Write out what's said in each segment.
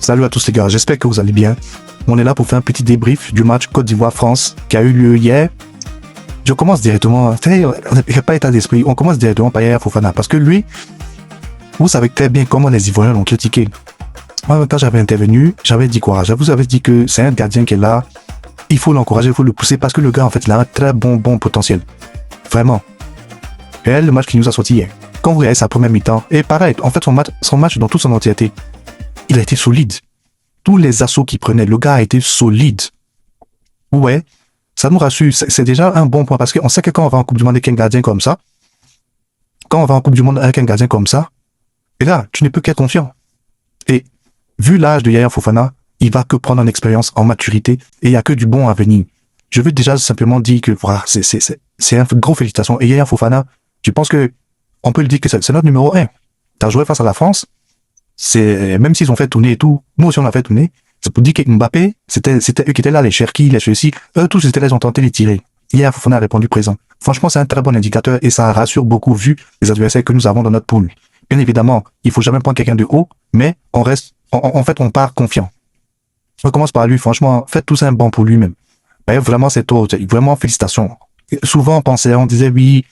Salut à tous les gars, j'espère que vous allez bien. On est là pour faire un petit débrief du match Côte d'Ivoire-France qui a eu lieu hier. Je commence directement, il n'y a pas état d'esprit, on commence directement par Yaya Fofana parce que lui, vous savez très bien comment les Ivoiriens l'ont critiqué. Moi, quand j'avais intervenu, j'avais dit quoi? Je vous avais dit que c'est un gardien qui est là, il faut l'encourager, il faut le pousser parce que le gars, en fait, il a un très bon potentiel. Vraiment. Et le match qui nous a sorti hier, quand vous regardez sa première mi-temps, et pareil, en fait, son match dans toute son entièreté, il a été solide. Tous les assauts qu'il prenait, le gars a été solide. Ouais, ça nous rassure. C'est déjà un bon point parce qu'on sait que quand on va en Coupe du Monde avec un gardien comme ça, et là, tu ne peux qu'être confiant. Et vu l'âge de Yaya Fofana, il va que prendre en expérience, en maturité, et il n'y a que du bon à venir. Je veux déjà simplement dire que voilà, c'est un gros félicitations. Et Yaya Fofana, je pense que on peut le dire que c'est notre numéro 1. Tu as joué face à la France, même s'ils ont fait tourner et tout, nous aussi on a fait tourner, c'est pour dire que Mbappé, c'était eux qui étaient là, les Cherki, les ceux-ci, eux tous étaient là, ils ont tenté de les tirer. Hier, Fofana a répondu présent. Franchement, c'est un très bon indicateur et ça rassure beaucoup vu les adversaires que nous avons dans notre poule. Bien évidemment, il faut jamais prendre quelqu'un de haut, mais on reste, en fait, on part confiant. On commence par lui, franchement, faites tout ça un bon pour lui-même. Vraiment, c'est tout, vraiment félicitations. Souvent, on disait oui,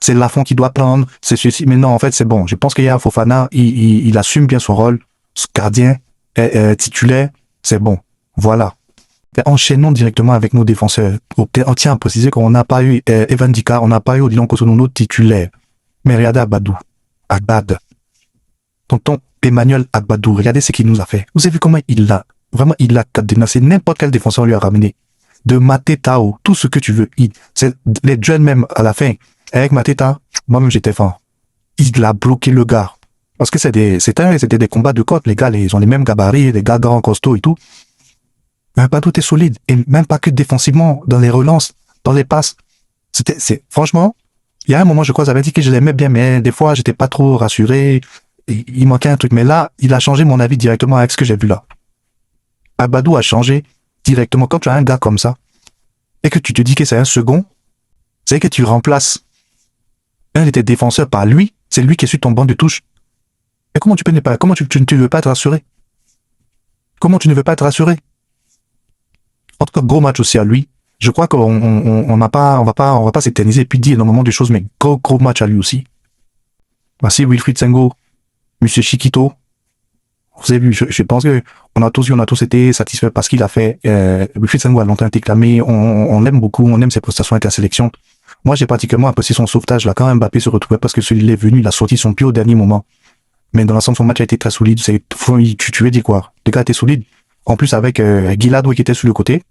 c'est Lafont qui doit prendre, c'est ceci, mais non, en fait, c'est bon. Je pense qu'il y a Fofana, il assume bien son rôle, ce gardien, titulaire, c'est bon. Voilà. Enchaînons directement avec nos défenseurs. On tient à préciser qu'on n'a pas eu Evan Dika, on n'a pas eu Odilon Kosonono titulaire. Mais regardez Agbad. Tonton Emmanuel Agbadou, regardez ce qu'il nous a fait. Vous avez vu comment il l'a cadenassé, n'importe quel défenseur lui a ramené. De Matetao, tout ce que tu veux. C'est les duels même à la fin. Avec Mateta, moi-même j'étais fan. Il a bloqué le gars. Parce que c'était des combats de côte, les gars, ils ont les mêmes gabarits, les gars grands, costauds et tout. Mais pas tout est solide. Et même pas que défensivement, dans les relances, dans les passes. Franchement, il y a un moment, je crois, j'avais dit que je l'aimais bien, mais des fois, j'étais pas trop rassuré. Et il manquait un truc. Mais là, il a changé mon avis directement avec ce que j'ai vu là. Abadou a changé directement. Quand tu as un gars comme ça, et que tu te dis que c'est un second, c'est que tu remplaces un de tes défenseurs par lui, c'est lui qui est sur ton banc de touche. Et comment tu ne veux pas être rassuré? Comment tu ne veux pas être rassuré? En tout cas, gros match aussi à lui. Je crois qu'on va pas s'éterniser et puis dire énormément de choses, mais gros match à lui aussi. Voici Wilfried Senghor, Monsieur Chiquito. Vous avez vu, je pense que on a tous été satisfaits par ce qu'il a fait. Wilfried Senghor a longtemps été clamé, on l'aime beaucoup, on aime ses prestations intersélection. Moi, j'ai particulièrement apprécié son sauvetage là quand Mbappé se retrouvait parce que celui-là est venu, il a sorti son pied au dernier moment. Mais dans l'ensemble, son match a été très solide. Tu veux dire quoi? Le gars était solide. En plus, avec Guiladoué qui était sur le côté,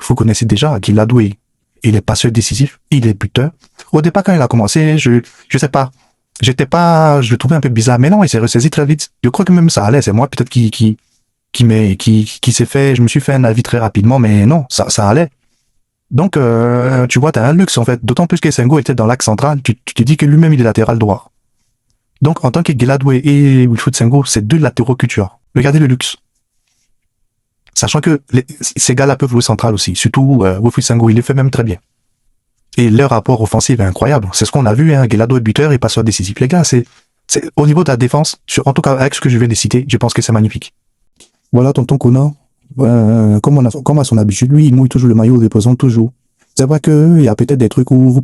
vous connaissez déjà Guiladoué. Il est passeur décisif, il est buteur. Au départ, quand il a commencé, je sais pas. Je le trouvais un peu bizarre. Mais non, il s'est ressaisi très vite. Je crois que même ça allait. C'est moi peut-être qui s'est fait, je me suis fait un avis très rapidement, mais non, ça allait. Donc, tu vois, t'as un luxe en fait. D'autant plus que Senghor était dans l'axe central. Tu te dis que lui-même il est latéral droit. Donc, en tant que Guiladoué et Wilfried Senghor, c'est deux latéraux que tu as. Regardez le luxe. Sachant que ces gars-là peuvent jouer central aussi. Surtout, Wilfried Senghor, il le fait même très bien. Et leur rapport offensif est incroyable. C'est ce qu'on a vu, hein. Guiladoué buteur et passeur décisif. Les gars, c'est au niveau de la défense, en tout cas, avec ce que je viens de citer, je pense que c'est magnifique. Voilà, tonton Kona. Comme à son habitude, lui, il mouille toujours le maillot, il représente toujours. C'est vrai qu'il y a peut-être des trucs où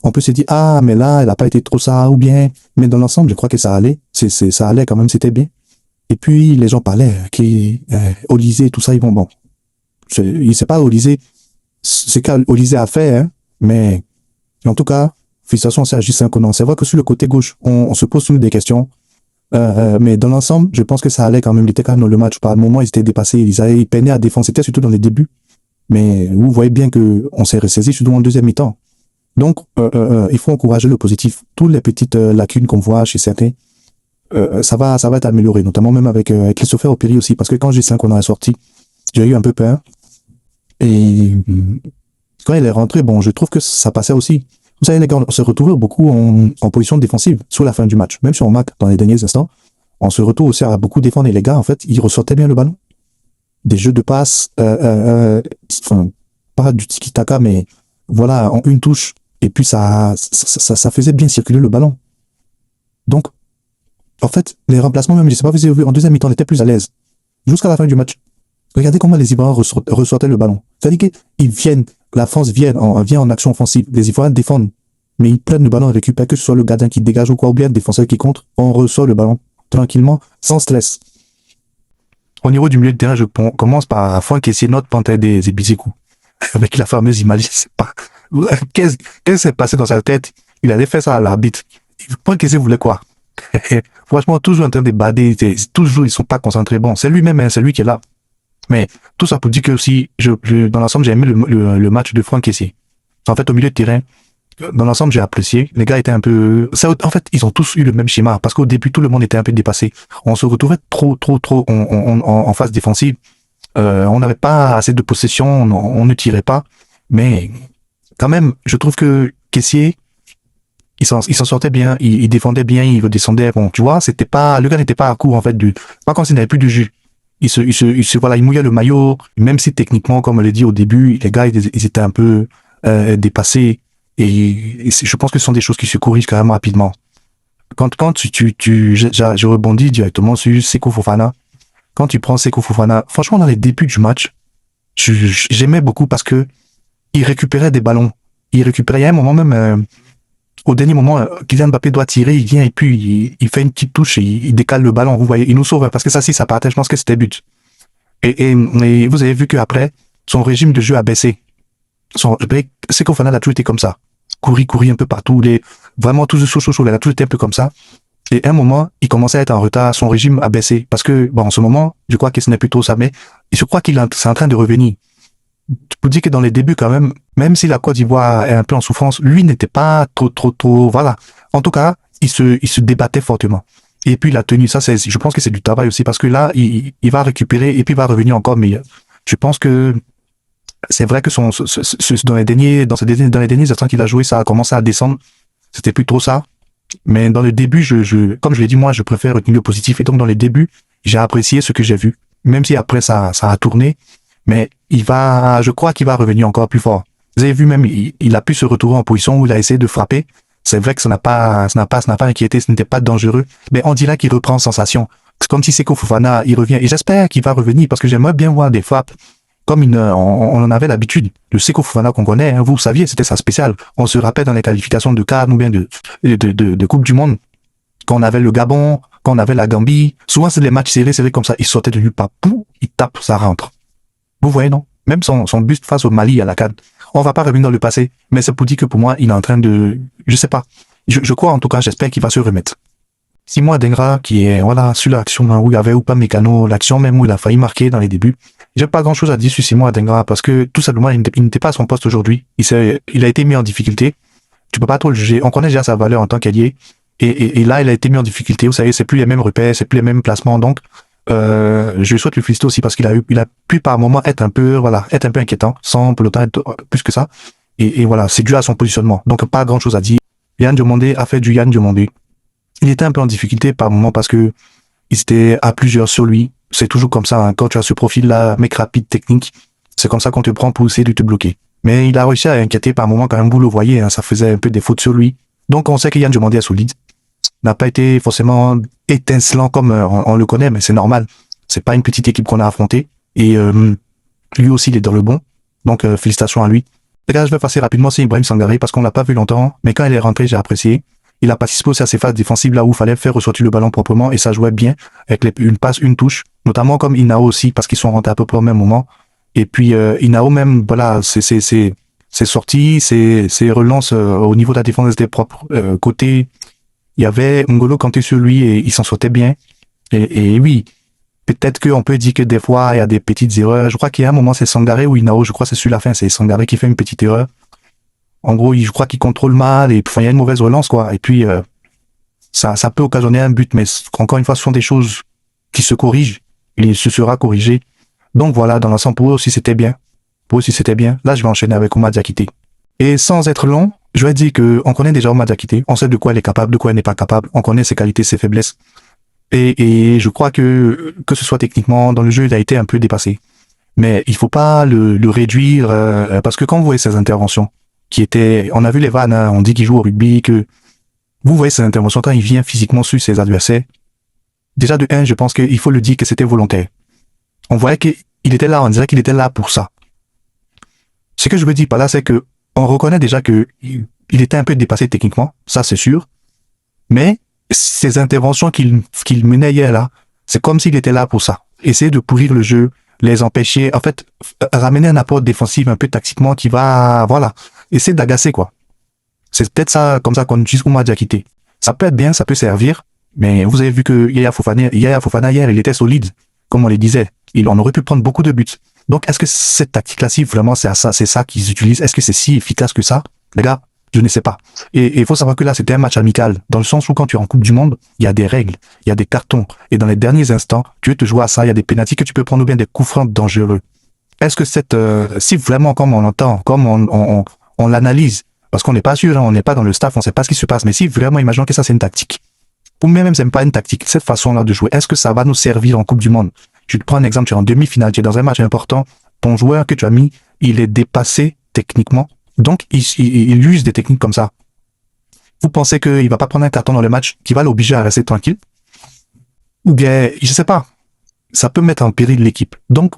on peut se dire, ah, mais là, elle a pas été trop ça, ou bien, mais dans l'ensemble, je crois que ça allait. Ça allait quand même, c'était bien. Et puis, les gens parlaient, Olysée, tout ça, ils vont, bon. Il sait pas Olysée, c'est qu'Olysée a fait, hein, mais, en tout cas, félicitations, c'est Justin Conan. C'est vrai que sur le côté gauche, on se pose toujours des questions. Mais dans l'ensemble, je pense que ça allait quand même. Il était quand même dans le match. Par un moment, ils étaient dépassés. Ils peinaient à défendre. C'était surtout dans les débuts. Mais vous voyez bien que on s'est ressaisi surtout en deuxième mi-temps. Donc, il faut encourager le positif. Toutes les petites lacunes qu'on voit chez certains, ça va être amélioré. Notamment même avec Christopher Opiri aussi. Parce que quand Justin qu'on a sorti, j'ai eu un peu peur. Et quand il est rentré, bon, je trouve que ça passait aussi. Vous savez, les gars, on se retrouve beaucoup en position défensienfin sur la fin du match. Même si on marque dans les derniers instants, on se retrouve aussi à beaucoup défendre. Et les gars, en fait, ils ressortaient bien le ballon. Des jeux de passe, enfin, pas du tiki-taka, mais voilà, en une touche. Et puis, ça faisait bien circuler le ballon. Donc, en fait, les remplacements, même, je sais pas, vous avez vu, en deuxième mi-temps, on était plus à l'aise. jusqu'à la fin du match. Regardez comment les Ivoiriens ressortaient le ballon. C'est-à-dire qu'ils viennent, la France vient en action offensive. Les Ivoiriens défendent, mais ils prennent le ballon et récupèrent, que ce soit le gardien qui dégage ou quoi, ou bien le défenseur qui contre. On ressort le ballon tranquillement, sans stress. Au niveau du milieu de terrain, je commence par Franck Kessié, notre panthère des Bizikou. Avec la fameuse image, je sais pas. Qu'est-ce qui s'est passé dans sa tête? Il allait faire ça à l'arbitre. Franck Kessié voulait quoi? Franchement, toujours en train de bader, toujours ils sont pas concentrés. Bon, c'est lui-même, hein, c'est lui qui est là. Mais tout ça pour dire que aussi, dans l'ensemble, j'ai aimé le match de Franck Kessié. En fait, au milieu de terrain, dans l'ensemble, j'ai apprécié. Les gars étaient un peu... en fait, ils ont tous eu le même schéma. Parce qu'au début, tout le monde était un peu dépassé. On se retrouvait trop en phase défensive. On n'avait pas assez de possession. On ne tirait pas. Mais quand même, je trouve que Kessié, il s'en sortait bien. Il défendait bien. Il redescendait. Bon, tu vois, le gars n'était pas à court, en fait, pas comme s'il n'avait plus de jus. Voilà, il mouillait le maillot. Même si techniquement, comme on l'a dit au début, les gars, ils étaient un peu dépassés. Et je pense que ce sont des choses qui se corrigent quand même rapidement. Quand je rebondis directement sur Seko Fofana. Quand tu prends Seko Fofana, franchement, dans les débuts du match, j'aimais beaucoup parce que il récupérait des ballons. Il y a un moment même, au dernier moment, Kylian Mbappé doit tirer, il vient et puis il fait une petite touche et il décale le ballon. Vous voyez, il nous sauve parce que ça partait, je pense que c'était but. Et vous avez vu qu'après, son régime de jeu a baissé. Seko Fofana a toujours été comme ça. Courir un peu partout, vraiment tout chaud, il a toujours été un peu comme ça. Et à un moment, il commençait à être en retard, son régime a baissé. Parce que, bon, en ce moment, je crois que ce n'est plus trop ça, mais je crois c'est en train de revenir. Je peux dire que dans les débuts, quand même si la Côte d'Ivoire est un peu en souffrance, lui n'était pas trop, voilà. En tout cas, il se débattait fortement. Et puis, la tenue, je pense que c'est du travail aussi, parce que là, il va récupérer et puis il va revenir encore meilleur. Je pense que c'est vrai que dans les derniers instants qu'il a joué, ça a commencé à descendre. C'était plus trop ça. Mais dans le début, comme je l'ai dit, moi, je préfère retenir le positif. Et donc, dans les débuts, j'ai apprécié ce que j'ai vu. Même si après, ça a tourné. Mais je crois qu'il va revenir encore plus fort. Vous avez vu même, il a pu se retrouver en position où il a essayé de frapper. C'est vrai que ça n'a pas inquiété, ce n'était pas dangereux. Mais on dirait qu'il reprend sensation. C'est comme si Seko Fofana, il revient. Et j'espère qu'il va revenir parce que j'aimerais bien voir des frappes comme on en avait l'habitude. Le Seko Fofana qu'on connaît, hein, vous saviez, c'était sa spéciale. On se rappelle dans les qualifications de CAN ou bien de Coupe du Monde, quand on avait le Gabon, quand on avait la Gambie, souvent c'est les matchs serrés, c'est vrai comme ça, il sortait de nulle part, pouf, il tape, ça rentre. Vous voyez, non? Même son buste face au Mali à la CAN. On va pas revenir dans le passé, mais c'est pour dire que pour moi, il est en train de, je sais pas. Je crois en tout cas, j'espère qu'il va se remettre. Simon Adingra, qui est, voilà, sur l'action où il y avait ou pas Mécano, l'action même où il a failli marquer dans les débuts. J'ai pas grand chose à dire sur Simon Adingra parce que, tout simplement, il n'était pas à son poste aujourd'hui. Il a été mis en difficulté. Tu peux pas trop le juger. On connaît déjà sa valeur en tant qu'allié. Et là, il a été mis en difficulté. Vous savez, c'est plus les mêmes repères, c'est plus les mêmes placements. Donc, je souhaite le féliciter aussi parce qu'il a pu par moment être un peu inquiétant, sans pour autant être plus que ça. Et voilà, c'est dû à son positionnement. Donc, pas grand chose à dire. Yann Diomandé a fait du Yann Diomandé. Il était un peu en difficulté par moment parce que ils étaient à plusieurs sur lui. C'est toujours comme ça, hein. Quand tu as ce profil-là, mec rapide, technique, c'est comme ça qu'on te prend pour essayer de te bloquer. Mais il a réussi à inquiéter par moment quand même, vous le voyez, hein, ça faisait un peu des fautes sur lui. Donc on sait que Yann Diomandé est solide. N'a pas été forcément étincelant comme on le connaît, mais c'est normal. C'est pas une petite équipe qu'on a affrontée. Et lui aussi, il est dans le bon. Donc félicitations à lui. Les gars, je vais passer rapidement, c'est Ibrahim Sangaré parce qu'on l'a pas vu longtemps. Mais quand il est rentré, j'ai apprécié. Il a participé aussi à ses phases défensives là où il fallait faire ressortir le ballon proprement et ça jouait bien avec une passe, une touche, notamment comme Inao aussi parce qu'ils sont rentrés à peu près au même moment. Et puis Inao même, voilà, c'est sorti, c'est relance au niveau de la défense des propres côté. Il y avait N'Golo Kanté sur lui et il s'en sortait bien. Et oui, peut-être qu'on peut dire que des fois il y a des petites erreurs. Je crois qu'il y a un moment c'est Sangaré ou Inao, je crois que c'est sur la fin, c'est Sangaré qui fait une petite erreur. En gros, je crois qu'il contrôle mal et il y a une mauvaise relance, quoi. Et puis, ça peut occasionner un but, mais encore une fois, ce sont des choses qui se corrigent. Il se sera corrigé. Donc voilà, dans l'ensemble, pour eux aussi, c'était bien. Là, je vais enchaîner avec Oumar Diakité. Et sans être long, je vais dire que on connaît déjà Oumar Diakité. On sait de quoi elle est capable, de quoi elle n'est pas capable. On connaît ses qualités, ses faiblesses. Et je crois que ce soit techniquement, dans le jeu, il a été un peu dépassé. Mais il faut pas le réduire, parce que quand vous voyez ses interventions, on a vu les vannes, hein, on dit qu'il joue au rugby, que vous voyez ses interventions quand il vient physiquement sur ses adversaires. Déjà de 1, je pense qu'il faut le dire que c'était volontaire. On voyait qu'il était là, on dirait qu'il était là pour ça. Ce que je veux dire par là, c'est que on reconnaît déjà que il était un peu dépassé techniquement, ça c'est sûr. Mais ces interventions qu'il menait hier là, c'est comme s'il était là pour ça. Essayer de pourrir le jeu, les empêcher, en fait, ramener un apport défensif un peu tactiquement qui va, voilà, essayer d'agacer quoi. C'est peut-être ça, comme ça qu'on utilise Oumar Diakité. Ça peut être bien, ça peut servir, mais vous avez vu que Yaya Fofana hier, il était solide, comme on le disait. On aurait pu prendre beaucoup de buts. Donc, est-ce que cette tactique-là, si vraiment c'est ça qu'ils utilisent, est-ce que c'est si efficace que ça? Les gars, je ne sais pas. Et il faut savoir que là, c'était un match amical, dans le sens où quand tu es en Coupe du Monde, il y a des règles, il y a des cartons. Et dans les derniers instants, tu veux te jouer à ça, il y a des pénaltys que tu peux prendre ou bien des coups francs dangereux. Est-ce que si vraiment, comme on l'entend, comme on l'analyse, parce qu'on n'est pas sûr, hein, on n'est pas dans le staff, on ne sait pas ce qui se passe, mais si vraiment, imaginons que ça c'est une tactique, ou même c'est pas une tactique, cette façon-là de jouer, est-ce que ça va nous servir en Coupe du Monde? Je te prends un exemple, tu es en demi-finale, tu es dans un match important, ton joueur que tu as mis, il est dépassé techniquement, donc il use des techniques comme ça. Vous pensez qu'il va pas prendre un carton dans le match qui va l'obliger à rester tranquille? Ou bien, je sais pas, ça peut mettre en péril l'équipe. Donc,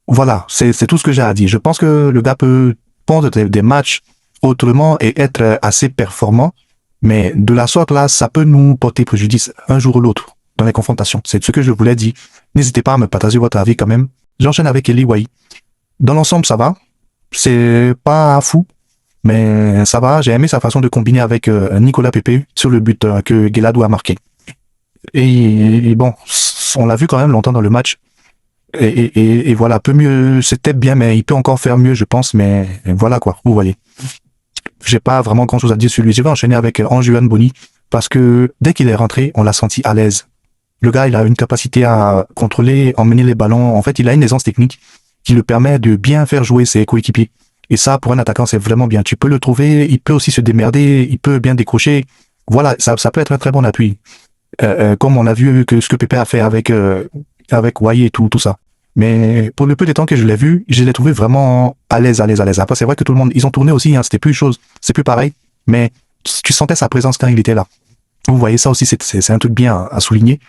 voilà, c'est tout ce que j'ai à dire. Je pense que le gars peut prendre des matchs autrement et être assez performant, mais de la sorte là, ça peut nous porter préjudice un jour ou l'autre dans les confrontations. C'est ce que je voulais dire. N'hésitez pas à me partager votre avis quand même. J'enchaîne avec Eli Wahi. Dans l'ensemble, ça va. C'est pas fou, mais ça va. J'ai aimé sa façon de combiner avec Nicolas Pepe sur le but que Guelado a marqué. Et bon, on l'a vu quand même longtemps dans le match. Et voilà, peu mieux, c'était bien, mais il peut encore faire mieux, je pense, mais voilà quoi, vous voyez. J'ai pas vraiment grand chose à dire sur lui. Je vais enchaîner avec Anjuan Boni, parce que dès qu'il est rentré, on l'a senti à l'aise. Le gars, il a une capacité à contrôler, emmener les ballons. En fait, il a une aisance technique qui le permet de bien faire jouer ses coéquipiers. Et ça, pour un attaquant, c'est vraiment bien. Tu peux le trouver, il peut aussi se démerder, il peut bien décrocher. Voilà, ça peut être un très bon appui. Comme on a vu que ce que Pepe a fait avec Wahi et tout ça. Mais pour le peu de temps que je l'ai vu, je l'ai trouvé vraiment à l'aise. Après, c'est vrai que tout le monde, ils ont tourné aussi, hein, c'était plus chose, c'est plus pareil, mais tu sentais sa présence quand il était là. Vous voyez, ça aussi, c'est un truc bien à souligner.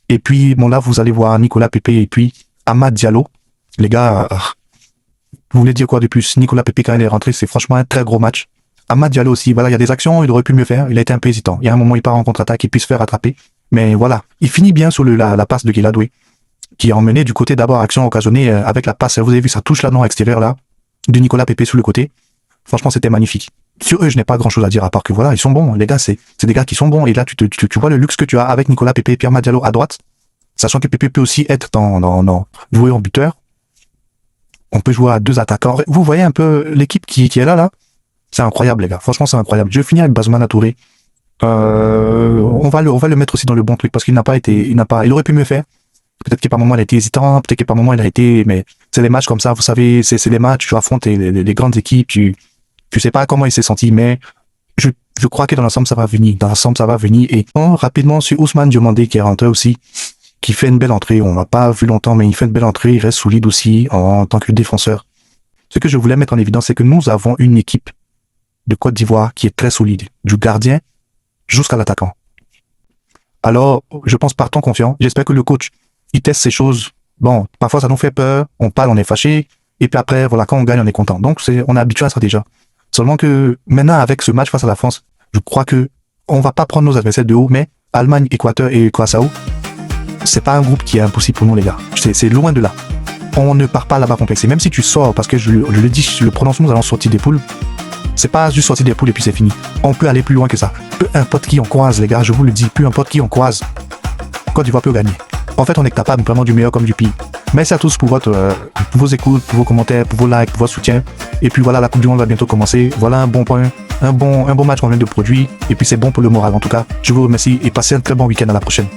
Et puis, bon, là, vous allez voir Nicolas Pepe et puis Amad Diallo. Les gars, vous voulez dire quoi de plus? Nicolas Pepe, quand il est rentré, c'est franchement un très gros match. Amad Diallo aussi, voilà, il y a des actions, il aurait pu mieux faire, il a été un peu hésitant. Il y a un moment, il part en contre-attaque, il puisse se faire attraper. Mais voilà, il finit bien sur la passe de Guelado, qui a emmené du côté d'abord action occasionnée avec la passe, vous avez vu, ça touche là non extérieur là, de Nicolas Pepe sur le côté. Franchement, c'était magnifique. Sur eux, je n'ai pas grand chose à dire à part que voilà, ils sont bons. Les gars, c'est des gars qui sont bons. Et là, tu vois le luxe que tu as avec Nicolas Pepe et Pierre Diallo à droite. Sachant que Pepe peut aussi être jouer en buteur. On peut jouer à deux attaquants. Vous voyez un peu l'équipe qui est là. C'est incroyable, les gars. Franchement, c'est incroyable. Je finis avec Bazman Touré. On va le mettre aussi dans le bon truc parce qu'il il aurait pu mieux faire. Peut-être que par moment il a été hésitant, peut-être que par moment il a été, mais c'est les matchs comme ça, vous savez, c'est les matchs, tu affrontes les grandes équipes, tu sais pas comment il s'est senti, mais je crois que dans l'ensemble ça va venir, et rapidement sur Ousmane Diomandé qui est rentré aussi, qui fait une belle entrée, on l'a pas vu longtemps, mais il fait une belle entrée, il reste solide aussi en tant que défenseur. Ce que je voulais mettre en évidence, c'est que nous avons une équipe de Côte d'Ivoire qui est très solide, du gardien jusqu'à l'attaquant. Alors, je pense partons confiants, j'espère que le coach il teste ces choses. Bon, parfois ça nous fait peur, on parle, on est fâché, et puis après, voilà, quand on gagne, on est content. Donc, on est habitué à ça déjà. Seulement que maintenant, avec ce match face à la France, je crois que on va pas prendre nos adversaires de haut, mais Allemagne, Équateur et Curaçao, c'est pas un groupe qui est impossible pour nous, les gars. C'est loin de là. On ne part pas là-bas complexé. Même si tu sors, parce que je le dis, je le prononce, nous allons sortir des poules. C'est pas juste sortir des poules et puis c'est fini. On peut aller plus loin que ça. Peu importe qui on croise, les gars, je vous le dis, peu importe qui on croise, Côte d'Ivoire peut gagner. En fait, on est capable vraiment du meilleur comme du pire. Merci à tous pour vos écoutes, pour vos commentaires, pour vos likes, pour votre soutien. Et puis voilà, la Coupe du Monde va bientôt commencer. Voilà un bon point, un bon match qu'on vient de produire. Et puis c'est bon pour le moral en tout cas. Je vous remercie et passez un très bon week-end. À la prochaine.